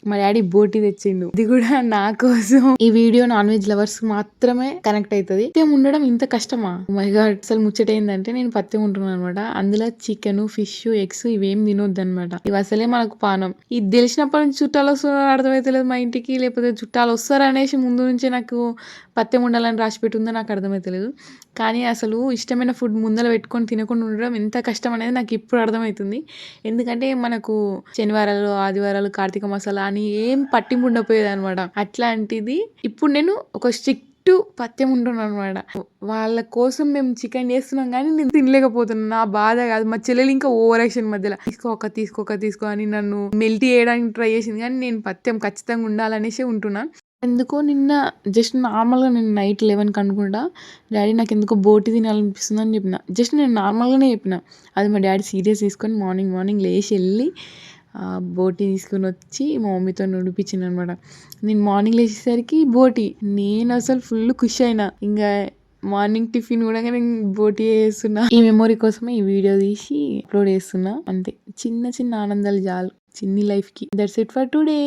మా డాడీ బోటి తెచ్చిండు. ఇది కూడా నా కోసం. ఈ వీడియో నాన్ వెజ్ లవర్స్ మాత్రమే కనెక్ట్ అవుతుంది. పత్యం ఉండడం ఇంత కష్టమా? మై గాడ్, అసలు ముచ్చట ఏంటంటే నేను పత్యం ఉంటున్నాను అనమాట. అందులో చికెన్, ఫిష్, ఎగ్స్ ఇవేం తినొద్దు అనమాట. ఇవి అసలే మనకు పానం. ఇది తెలిసినప్పటి నుంచి చుట్టాలు వస్తున్నారు అర్థమైతలేదు మా ఇంటికి, లేకపోతే చుట్టాలు వస్తారు అనేసి ముందు నుంచే నాకు పత్యం ఉండాలని రాసి పెట్టుందో నాకు అర్థమైతలేదు. కానీ అసలు ఇష్టమైన ఫుడ్ ముందర పెట్టుకొని తినకుండా ఉండడం ఎంత కష్టం అనేది నాకు ఇప్పుడు అర్థమవుతుంది. ఎందుకంటే మనకు శనివారాలు, ఆదివారాలు, కార్తీక మాసాలు అని ఏం పట్టింపు ఉండపోయేది అనమాట. అట్లాంటిది ఇప్పుడు నేను ఒక స్ట్రిక్ట్ పత్యం ఉంటున్నాను అనమాట. వాళ్ళ కోసం మేము చికెన్ చేస్తున్నాం కానీ నేను తినలేకపోతున్నాను. నా బాధ కాదు, మా చెల్లెలు ఇంకా ఓవర్ యాక్షన్ మధ్యలో తీసుకో అని నన్ను మెల్ట్ చేయడానికి ట్రై చేసింది. కానీ నేను పత్యం ఖచ్చితంగా ఉండాలనేసి ఉంటున్నాను. ఎందుకో నిన్న జస్ట్ నార్మల్గా నేను నైట్ 11కి అనుకుంటా డాడీ నాకు ఎందుకో బోటి తినాలనిపిస్తుంది అని చెప్పిన. జస్ట్ నేను నార్మల్గానే చెప్పిన. అది మా డాడీ సీరియస్ తీసుకొని మార్నింగ్ లేచి వెళ్ళి బోటి తీసుకొని వచ్చి మా మమ్మీతో ఉడిపించింది అనమాట. నేను మార్నింగ్ లేచేసరికి బోటి, నేను అసలు ఫుల్ ఖుషి అయినా. ఇంకా మార్నింగ్ టిఫిన్ కూడా నేను బోటి చేస్తున్నా. ఈ మెమొరీ కోసమే ఈ వీడియో తీసి అప్లోడ్ చేస్తున్నా. అంతే, చిన్న చిన్న ఆనందాలు చాలు చిన్ని లైఫ్కి. That's it for today.